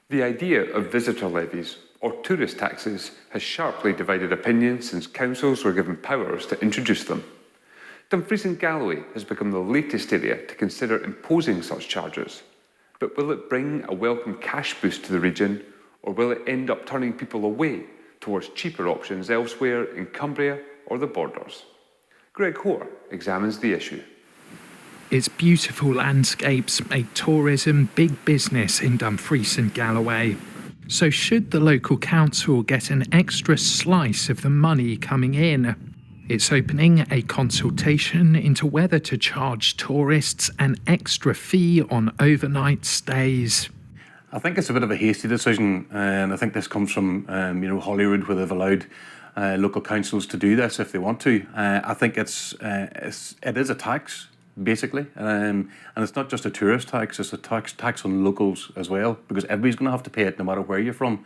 The idea of visitor levies, or tourist taxes, has sharply divided opinion since councils were given powers to introduce them. Dumfries and Galloway has become the latest area to consider imposing such charges. But will it bring a welcome cash boost to the region, or will it end up turning people away towards cheaper options elsewhere in Cumbria or the borders? Greg Hoare examines the issue. Its beautiful landscapes make tourism big business in Dumfries and Galloway. So should the local council get an extra slice of the money coming in? It's opening a consultation into whether to charge tourists an extra fee on overnight stays. I think it's a bit of a hasty decision, and I think this comes from Holyrood, where they've allowed local councils to do this if they want to. I think it is a tax, basically, and it's not just a tourist tax, it's a tax on locals as well, because everybody's going to have to pay it no matter where you're from.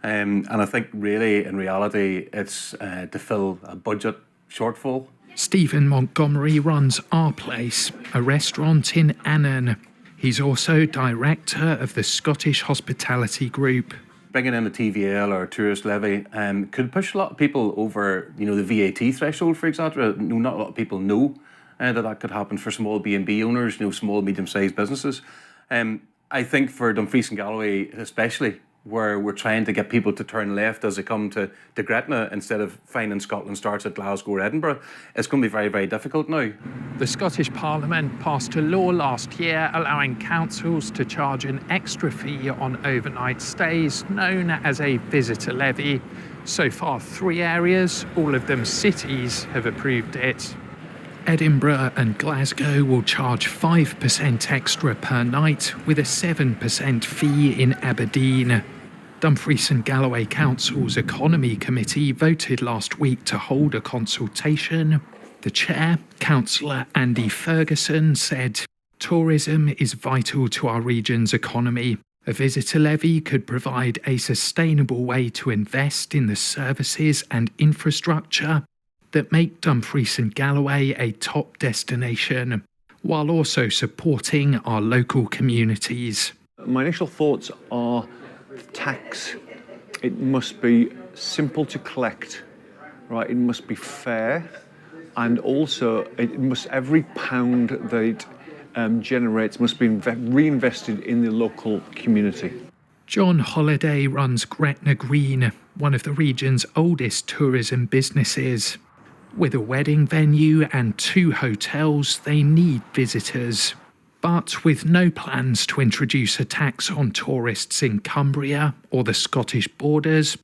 And I think really, in reality, it's to fill a budget shortfall. Stephen Montgomery runs Our Place, a restaurant in Annan. He's also director of the Scottish Hospitality Group. Bringing in a TVL or a tourist levy could push a lot of people over, the VAT threshold, for example. Not a lot of people know that could happen for small B&B owners, small, medium-sized businesses. I think for Dumfries and Galloway especially, where we're trying to get people to turn left as they come to Gretna instead of finding Scotland starts at Glasgow or Edinburgh, it's going to be very, very difficult now. The Scottish Parliament passed a law last year allowing councils to charge an extra fee on overnight stays known as a visitor levy. So far, 3 areas, all of them cities, have approved it. Edinburgh and Glasgow will charge 5% extra per night, with a 7% fee in Aberdeen. Dumfries and Galloway Council's Economy Committee voted last week to hold a consultation. The chair, Councillor Andy Ferguson, said, "Tourism is vital to our region's economy. A visitor levy could provide a sustainable way to invest in the services and infrastructure that make Dumfries and Galloway a top destination, while also supporting our local communities." My initial thoughts are tax. It must be simple to collect, right? It must be fair, and also every pound that it generates must be reinvested in the local community. John Holliday runs Gretna Green, one of the region's oldest tourism businesses. With a wedding venue and 2 hotels, they need visitors. But with no plans to introduce a tax on tourists in Cumbria or the Scottish borders,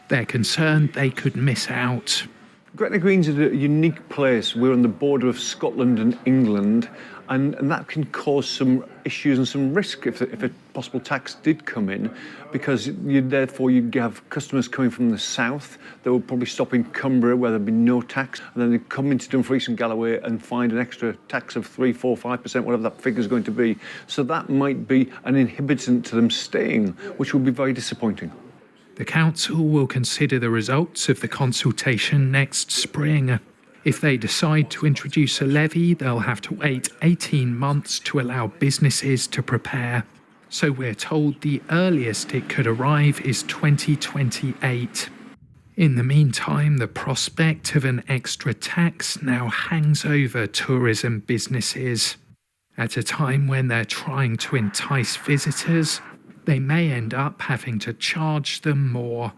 they're concerned they could miss out. Gretna Green's is a unique place. We're on the border of Scotland and England, and that can cause some issues and some risk if a possible tax did come in, because you'd have customers coming from the south that would probably stop in Cumbria where there'd be no tax, and then they'd come into Dumfries and Galloway and find an extra tax of 3, 4, 5%, whatever that figure's going to be. So that might be an inhibitant to them staying, which would be very disappointing. The council will consider the results of the consultation next spring. If they decide to introduce a levy, they'll have to wait 18 months to allow businesses to prepare. So we're told the earliest it could arrive is 2028. In the meantime, the prospect of an extra tax now hangs over tourism businesses. At a time when they're trying to entice visitors, they may end up having to charge them more.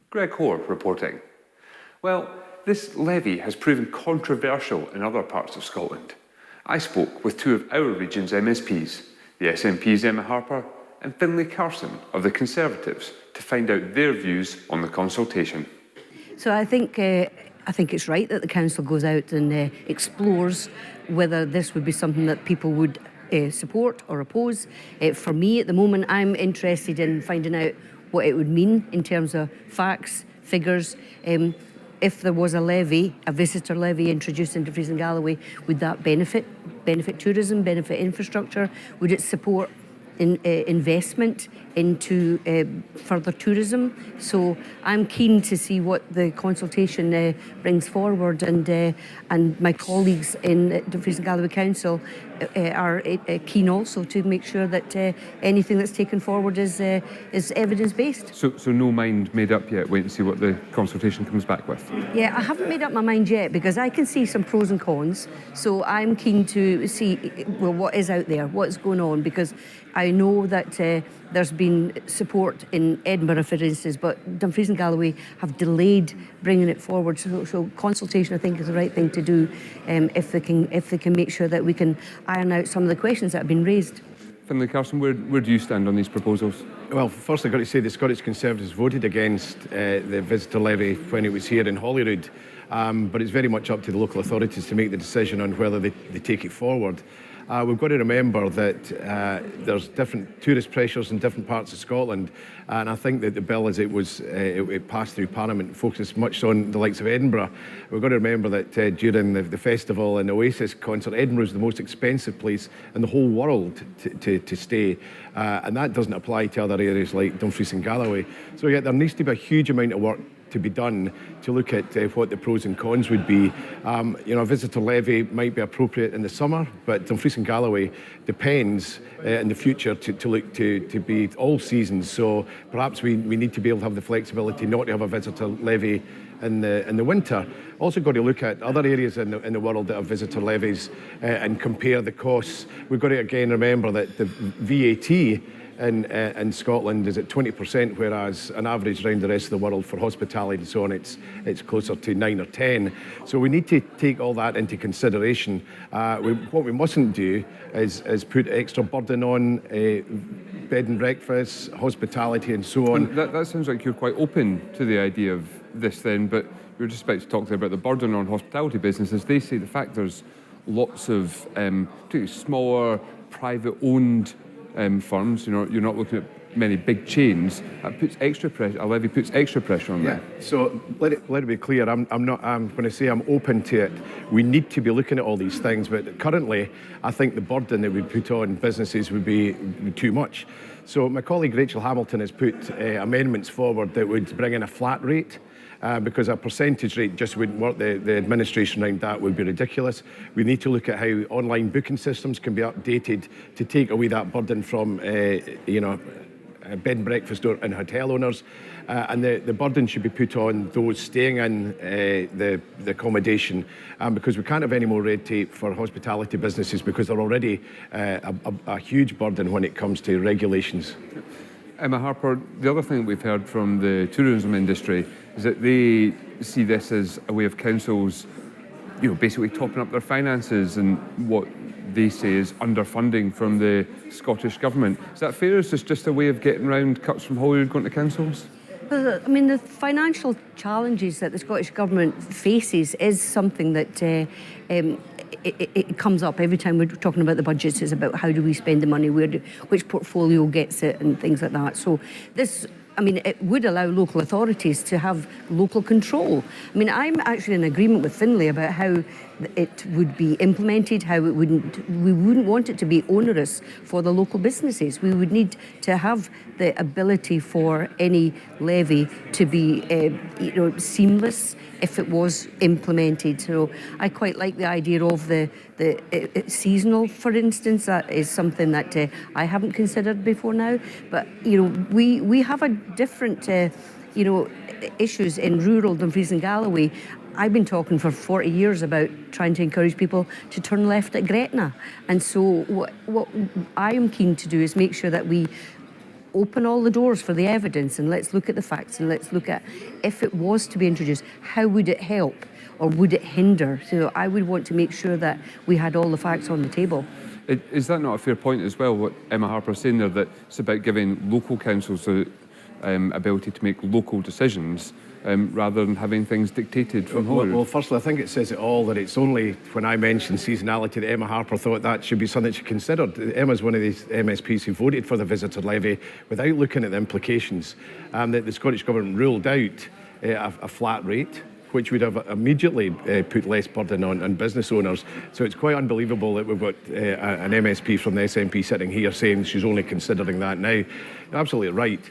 Greg Hoare reporting. Well, this levy has proven controversial in other parts of Scotland. I spoke with 2 of our region's MSPs, the SNP's Emma Harper and Finlay Carson of the Conservatives, to find out their views on the consultation. So I think it's right that the council goes out and explores whether this would be something that people would support or oppose. For me, at the moment, I'm interested in finding out what it would mean in terms of facts, figures. If there was a levy, a visitor levy introduced into Dumfries and Galloway, would that benefit tourism, benefit infrastructure? Would it support investment into further tourism. So I'm keen to see what the consultation brings forward, and my colleagues in Dumfries and Galloway Council are keen also to make sure that anything that's taken forward is evidence-based. So no mind made up yet, wait and see what the consultation comes back with? Yeah, I haven't made up my mind yet because I can see some pros and cons. So I'm keen to see, well, what is out there, what's going on, because I know that there's been support in Edinburgh, for instance, but Dumfries and Galloway have delayed bringing it forward. So consultation, I think, is the right thing to do if they can make sure that we can iron out some of the questions that have been raised. Finlay Carson, where do you stand on these proposals? Well, first I've got to say the Scottish Conservatives voted against the visitor levy when it was here in Holyrood, but it's very much up to the local authorities to make the decision on whether they take it forward. We've got to remember that there's different tourist pressures in different parts of Scotland, and I think that the bill, as it passed through Parliament, focused much on the likes of Edinburgh. We've got to remember that during the festival and Oasis concert, Edinburgh is the most expensive place in the whole world to stay, and that doesn't apply to other areas like Dumfries and Galloway. So yeah, there needs to be a huge amount of work to be done to look at what the pros and cons would be. A visitor levy might be appropriate in the summer, but Dumfries and Galloway depends in the future to look to be all seasons. So perhaps we need to be able to have the flexibility not to have a visitor levy in the winter. Also got to look at other areas in the world that have visitor levies and compare the costs. We've got to again remember that the VAT in Scotland is at 20%, whereas an average around the rest of the world for hospitality and so on, it's closer to 9 or 10. So we need to take all that into consideration. What we mustn't do is put extra burden on bed and breakfast, hospitality and so on. That sounds like you're quite open to the idea of this then, but we were just about to talk there about the burden on hospitality businesses. They say the fact there's lots of particularly smaller, private-owned firms, you're not looking at many big chains. That puts extra pressure. A levy puts extra pressure on them. Yeah. So let it be clear. I'm when I say I'm open to it, we need to be looking at all these things. But currently, I think the burden that we put on businesses would be too much. So my colleague Rachel Hamilton has put amendments forward that would bring in a flat rate. Because a percentage rate just wouldn't work. The administration around that would be ridiculous. We need to look at how online booking systems can be updated to take away that burden from bed and breakfast and hotel owners. And the burden should be put on those staying in the accommodation, because we can't have any more red tape for hospitality businesses because they're already a huge burden when it comes to regulations. Emma Harper, the other thing we've heard from the tourism industry is that they see this as a way of councils, basically topping up their finances and what they say is underfunding from the Scottish Government. Is that fair? Is this just a way of getting around cuts from Holyrood going to councils? I mean, the financial challenges that the Scottish Government faces is something that it comes up every time we're talking about the budgets. It's about how do we spend the money, which portfolio gets it and things like that. So it would allow local authorities to have local control. I mean, I'm actually in agreement with Finlay about how it would be implemented, how we wouldn't want it to be onerous for the local businesses. We would need to have the ability for any levy to be seamless if it was implemented. So I quite like the idea of the seasonal, for instance. That is something that I haven't considered before now. But we have a different issues in rural Dumfries and Galloway. I've been talking for 40 years about trying to encourage people to turn left at Gretna. And so what I am keen to do is make sure that we open all the doors for the evidence, and let's look at the facts, and let's look at, if it was to be introduced, how would it help or would it hinder? So I would want to make sure that we had all the facts on the table. Is that not a fair point as well, what Emma Harper's saying there, that it's about giving local councils the ability to make local decisions rather than having things dictated from Holyrood? Well, firstly, I think it says it all that it's only when I mentioned seasonality that Emma Harper thought that should be something she considered. Emma's one of these MSPs who voted for the visitor levy without looking at the implications, that the Scottish Government ruled out a flat rate, which would have immediately put less burden on business owners. So it's quite unbelievable that we've got an MSP from the SNP sitting here saying she's only considering that now. You're absolutely right.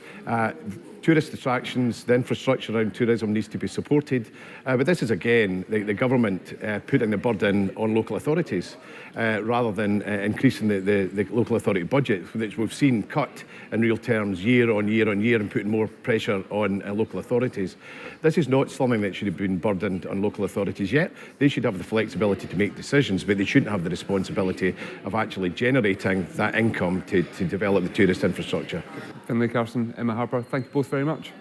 Tourist attractions, the infrastructure around tourism needs to be supported. But this is, again, the government putting the burden on local authorities rather than increasing the local authority budget, which we've seen cut in real terms year on year on year and putting more pressure on local authorities. This is not something that should have been burdened on local authorities yet. They should have the flexibility to make decisions, but they shouldn't have the responsibility of actually generating that income to develop the tourist infrastructure. Finlay Carson, Emma Harper, thank you both very much.